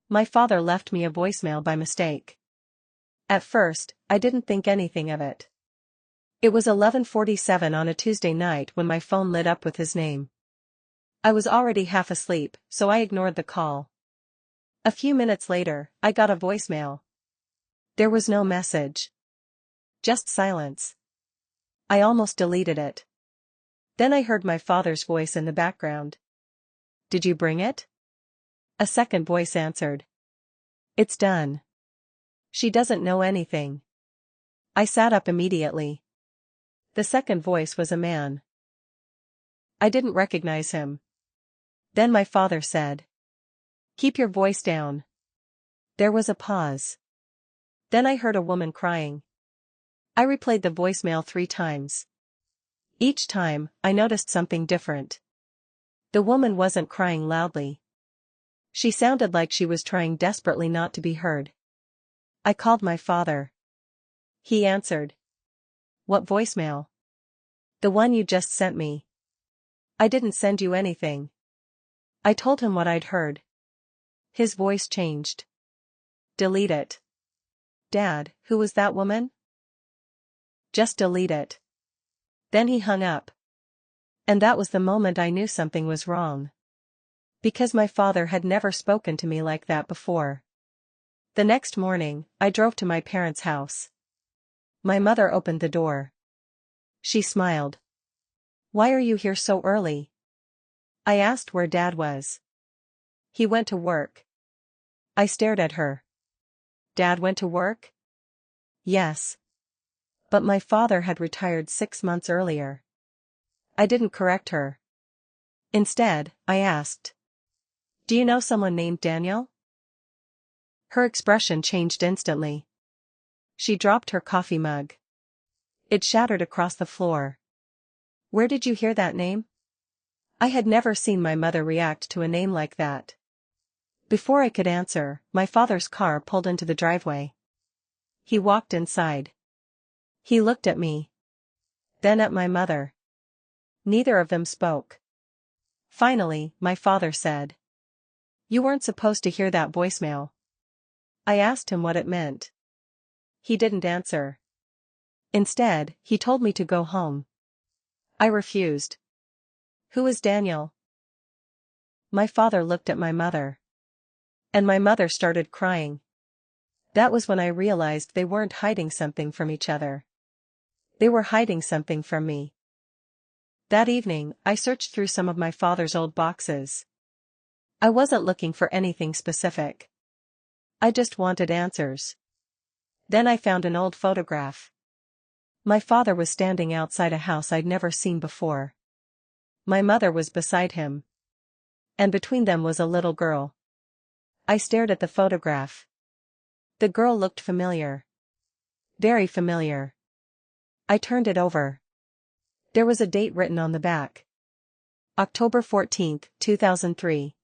My father left me a voicemail by mistake. At first, I didn't think anything of it. It was 11:47 on a Tuesday night when my phone lit up with his name. I was already half asleep, so I ignored the call. A few minutes later, I got a voicemail. There was no message. Just silence. I almost deleted it. Then I heard my father's voice in the background. Did you bring it? A second voice answered. It's done. She doesn't know anything. I sat up immediately. The second voice was a man. I didn't recognize him. Then my father said, keep your voice down. There was a pause. Then I heard a woman crying. I replayed the voicemail 3 times. Each time, I noticed something different. The woman wasn't crying loudly. She sounded like she was trying desperately not to be heard. I called my father. He answered. What voicemail? The one you just sent me. I didn't send you anything. I told him what I'd heard. His voice changed. Delete it. Dad, who was that woman? Just delete it. Then he hung up. And that was the moment I knew something was wrong. Because my father had never spoken to me like that before. The next morning, I drove to my parents' house. My mother opened the door. She smiled. Why are you here so early? I asked where Dad was. He went to work. I stared at her. Dad went to work? Yes. But my father had retired 6 months earlier. I didn't correct her. Instead, I asked. Do you know someone named Daniel? Her expression changed instantly. She dropped her coffee mug. It shattered across the floor. Where did you hear that name? I had never seen my mother react to a name like that. Before I could answer, my father's car pulled into the driveway. He walked inside. He looked at me. Then at my mother. Neither of them spoke. Finally, my father said. You weren't supposed to hear that voicemail. I asked him what it meant. He didn't answer. Instead, he told me to go home. I refused. Who is Daniel? My father looked at my mother. And my mother started crying. That was when I realized they weren't hiding something from each other. They were hiding something from me. That evening, I searched through some of my father's old boxes. I wasn't looking for anything specific. I just wanted answers. Then I found an old photograph. My father was standing outside a house I'd never seen before. My mother was beside him. And between them was a little girl. I stared at the photograph. The girl looked familiar. Very familiar. I turned it over. There was a date written on the back. October 14, 2003.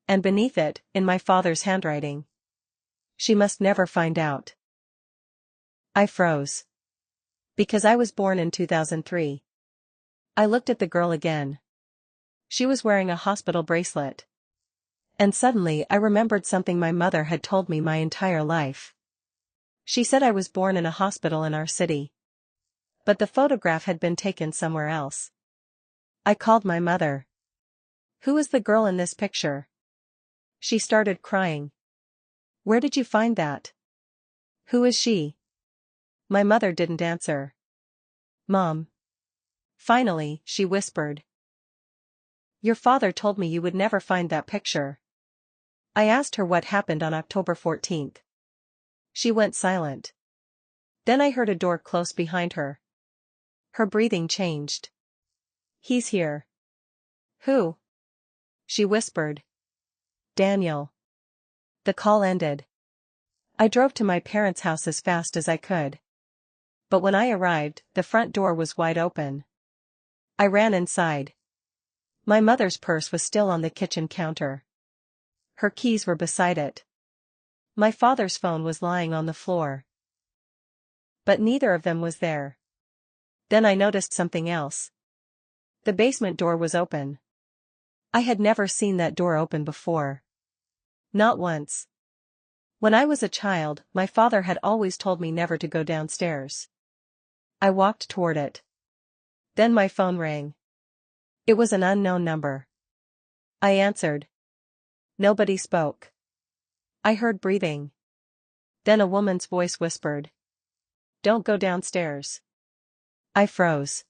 And beneath it, in my father's handwriting. She must never find out. I froze. Because I was born in 2003. I looked at the girl again. She was wearing a hospital bracelet. And suddenly I remembered something my mother had told me my entire life. She said I was born in a hospital in our city. But the photograph had been taken somewhere else. I called my mother. Who is the girl in this picture? She started crying. Where did you find that? Who is she? My mother didn't answer. Mom. Finally, she whispered. Your father told me you would never find that picture. I asked her what happened on October 14th. She went silent. Then I heard a door close behind her. Her breathing changed. He's here. Who? She whispered. Daniel. The call ended. I drove to my parents' house as fast as I could. But when I arrived, the front door was wide open. I ran inside. My mother's purse was still on the kitchen counter. Her keys were beside it. My father's phone was lying on the floor. But neither of them was there. Then I noticed something else. The basement door was open. I had never seen that door open before. Not once. When I was a child, my father had always told me never to go downstairs. I walked toward it. Then my phone rang. It was an unknown number. I answered. Nobody spoke. I heard breathing. Then a woman's voice whispered. Don't go downstairs. I froze.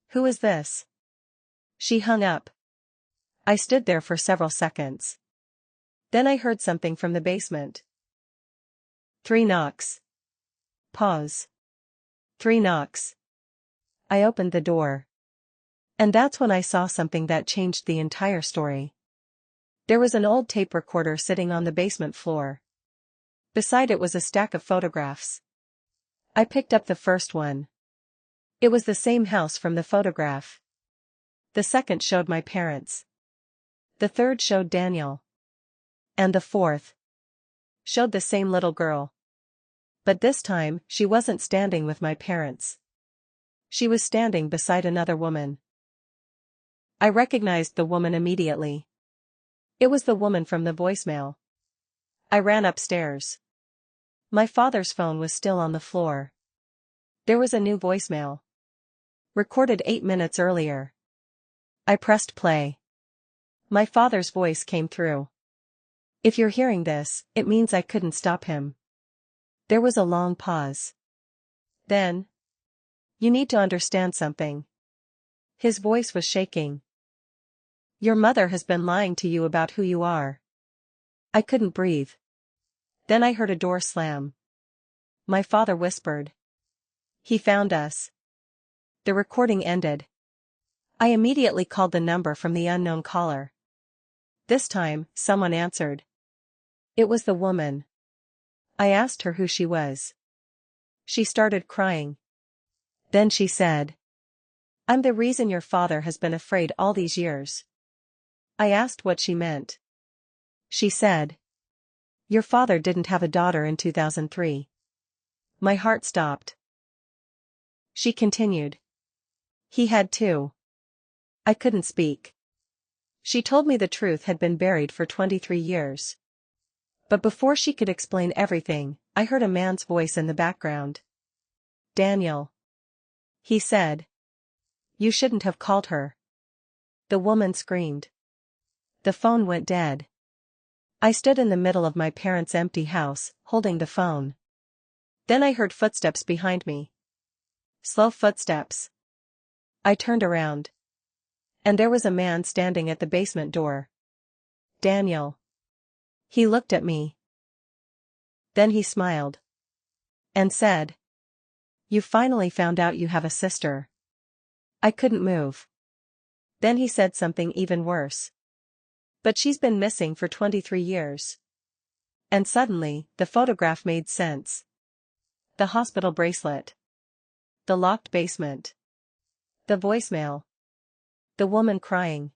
Who is this? She hung up. I stood there for several seconds. Then I heard something from the basement. 3 knocks. Pause. 3 knocks. I opened the door. And that's when I saw something that changed the entire story. There was an old tape recorder sitting on the basement floor. Beside it was a stack of photographs. I picked up the first one. It was the same house from the photograph. The second showed my parents. The third showed Daniel. And the fourth showed the same little girl. But this time, she wasn't standing with my parents. She was standing beside another woman. I recognized the woman immediately. It was the woman from the voicemail. I ran upstairs. My father's phone was still on the floor. There was a new voicemail. Recorded 8 minutes earlier. I pressed play. My father's voice came through. If you're hearing this, it means I couldn't stop him. There was a long pause. Then. You need to understand something. His voice was shaking. Your mother has been lying to you about who you are. I couldn't breathe. Then I heard a door slam. My father whispered. He found us. The recording ended. I immediately called the number from the unknown caller. This time, someone answered. It was the woman. I asked her who she was. She started crying. Then she said. I'm the reason your father has been afraid all these years. I asked what she meant. She said. Your father didn't have a daughter in 2003. My heart stopped. She continued. He had 2. I couldn't speak. She told me the truth had been buried for 23 years. But before she could explain everything, I heard a man's voice in the background. Daniel. He said. You shouldn't have called her. The woman screamed. The phone went dead. I stood in the middle of my parents' empty house, holding the phone. Then I heard footsteps behind me. Slow footsteps. I turned around. And there was a man standing at the basement door. Daniel. He looked at me. Then he smiled. And said. You finally found out you have a sister. I couldn't move. Then he said something even worse. But she's been missing for 23 years. And suddenly, the photograph made sense. The hospital bracelet. The locked basement. The voicemail. The woman crying.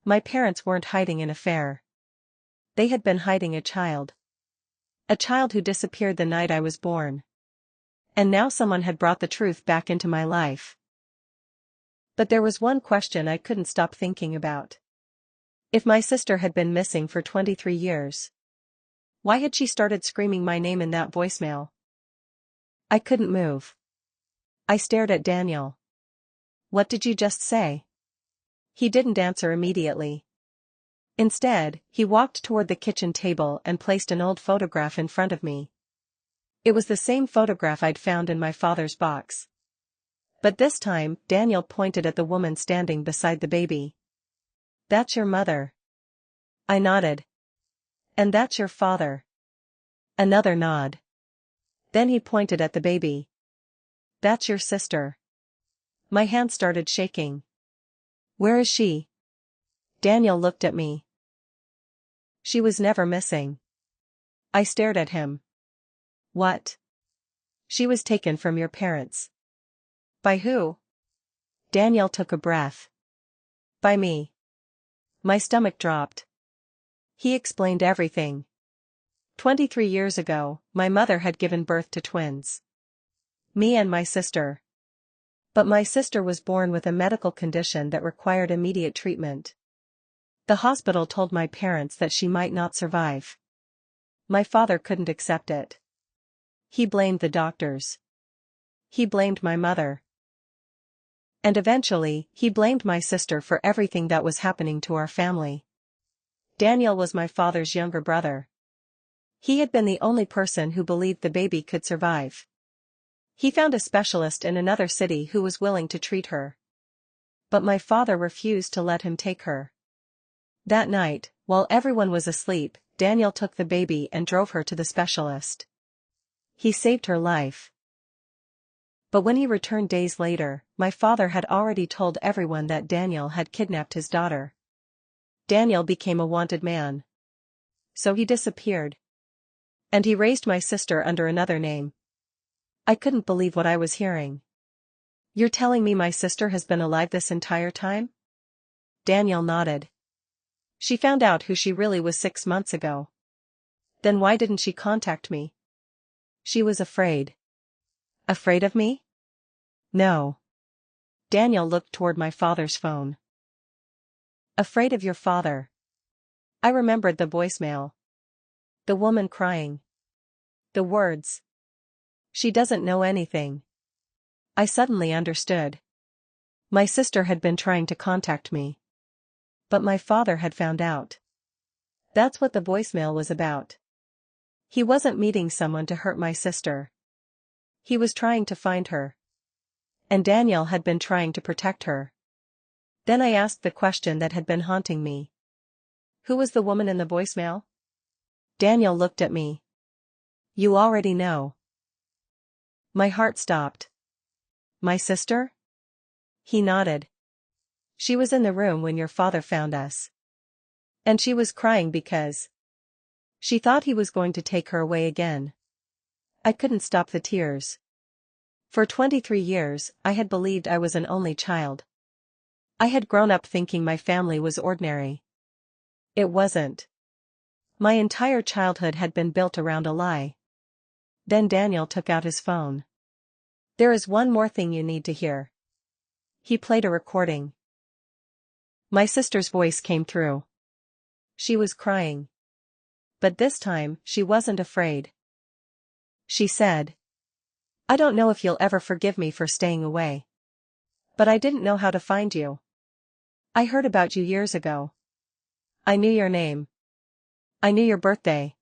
My parents weren't hiding an affair. They had been hiding a child. A child who disappeared the night I was born. And now someone had brought the truth back into my life. But there was one question I couldn't stop thinking about. If my sister had been missing for 23 years, why had she started screaming my name in that voicemail? I couldn't move. I stared at Daniel. What did you just say? He didn't answer immediately. Instead, he walked toward the kitchen table and placed an old photograph in front of me. It was the same photograph I'd found in my father's box. But this time, Daniel pointed at the woman standing beside the baby. That's your mother. I nodded. And that's your father. Another nod. Then he pointed at the baby. That's your sister. My hand started shaking. Where is she? Daniel looked at me. She was never missing. I stared at him. What? She was taken from your parents. By who? Daniel took a breath. By me. My stomach dropped. He explained everything. 23 years ago, my mother had given birth to twins. Me and my sister. But my sister was born with a medical condition that required immediate treatment. The hospital told my parents that she might not survive. My father couldn't accept it. He blamed the doctors. He blamed my mother. And eventually, he blamed my sister for everything that was happening to our family. Daniel was my father's younger brother. He had been the only person who believed the baby could survive. He found a specialist in another city who was willing to treat her. But my father refused to let him take her. That night, while everyone was asleep, Daniel took the baby and drove her to the specialist. He saved her life. But when he returned days later, my father had already told everyone that Daniel had kidnapped his daughter. Daniel became a wanted man. So he disappeared. And he raised my sister under another name. I couldn't believe what I was hearing. You're telling me my sister has been alive this entire time? Daniel nodded. She found out who she really was 6 months ago. Then why didn't she contact me? She was afraid. Afraid of me? No. Daniel looked toward my father's phone. Afraid of your father. I remembered the voicemail. The woman crying. The words. She doesn't know anything. I suddenly understood. My sister had been trying to contact me. But my father had found out. That's what the voicemail was about. He wasn't meeting someone to hurt my sister. He was trying to find her. And Daniel had been trying to protect her. Then I asked the question that had been haunting me. Who was the woman in the voicemail? Daniel looked at me. You already know. My heart stopped. My sister? He nodded. She was in the room when your father found us. And she was crying because she thought he was going to take her away again. I couldn't stop the tears. For 23 years, I had believed I was an only child. I had grown up thinking my family was ordinary. It wasn't. My entire childhood had been built around a lie. Then Daniel took out his phone. There is one more thing you need to hear. He played a recording. My sister's voice came through. She was crying. But this time, she wasn't afraid. She said, I don't know if you'll ever forgive me for staying away. But I didn't know how to find you. I heard about you years ago. I knew your name. I knew your birthday.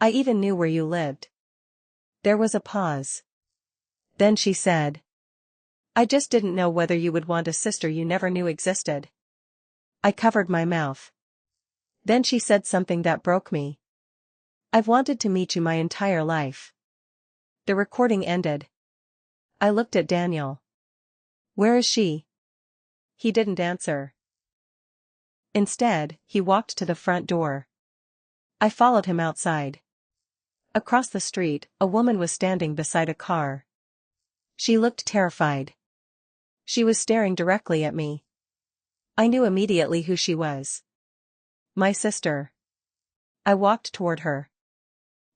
I even knew where you lived. There was a pause. Then she said, I just didn't know whether you would want a sister you never knew existed. I covered my mouth. Then she said something that broke me. I've wanted to meet you my entire life. The recording ended. I looked at Daniel. Where is she? He didn't answer. Instead, he walked to the front door. I followed him outside. Across the street, a woman was standing beside a car. She looked terrified. She was staring directly at me. I knew immediately who she was. My sister. I walked toward her.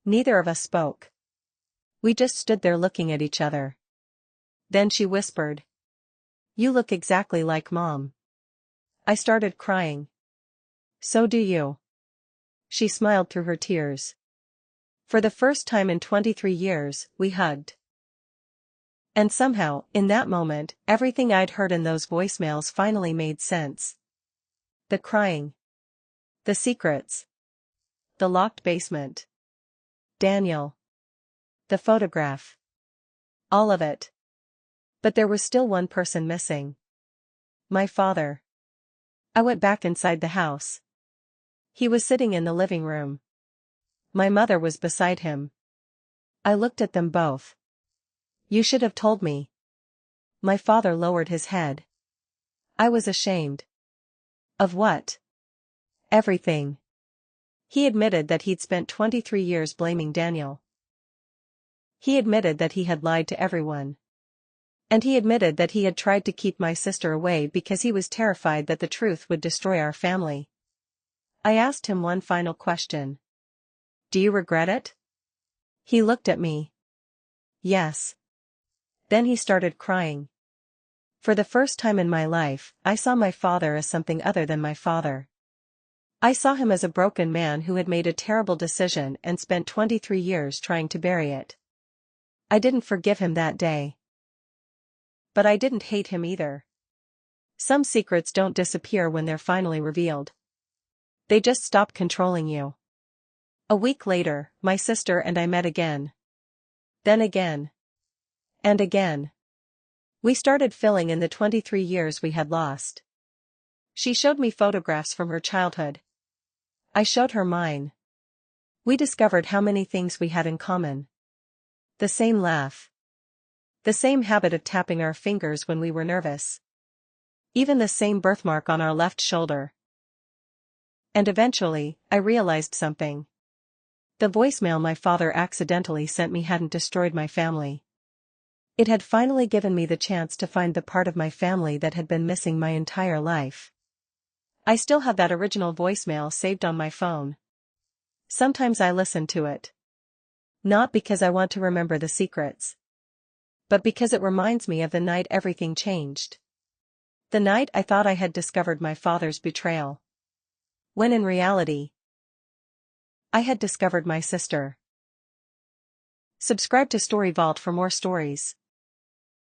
Neither of us spoke. We just stood there looking at each other. Then she whispered, You look exactly like Mom. I started crying. So do you. She smiled through her tears. For the first time in 23 years, we hugged. And somehow, in that moment, everything I'd heard in those voicemails finally made sense. The crying. The secrets. The locked basement. Daniel. The photograph. All of it. But there was still one person missing. My father. I went back inside the house. He was sitting in the living room. My mother was beside him. I looked at them both. You should have told me. My father lowered his head. I was ashamed. Of what? Everything. He admitted that he'd spent 23 years blaming Daniel. He admitted that he had lied to everyone. And he admitted that he had tried to keep my sister away because he was terrified that the truth would destroy our family. I asked him one final question. Do you regret it? He looked at me. Yes. Then he started crying. For the first time in my life, I saw my father as something other than my father. I saw him as a broken man who had made a terrible decision and spent 23 years trying to bury it. I didn't forgive him that day. But I didn't hate him either. Some secrets don't disappear when they're finally revealed. They just stop controlling you. A week later, my sister and I met again. Then again. And again. We started filling in the 23 years we had lost. She showed me photographs from her childhood. I showed her mine. We discovered how many things we had in common. The same laugh. The same habit of tapping our fingers when we were nervous. Even the same birthmark on our left shoulder. And eventually, I realized something. The voicemail my father accidentally sent me hadn't destroyed my family. It had finally given me the chance to find the part of my family that had been missing my entire life. I still have that original voicemail saved on my phone. Sometimes I listen to it. Not because I want to remember the secrets. But because it reminds me of the night everything changed. The night I thought I had discovered my father's betrayal. When in reality, I had discovered my sister. Subscribe to Story Vault for more stories.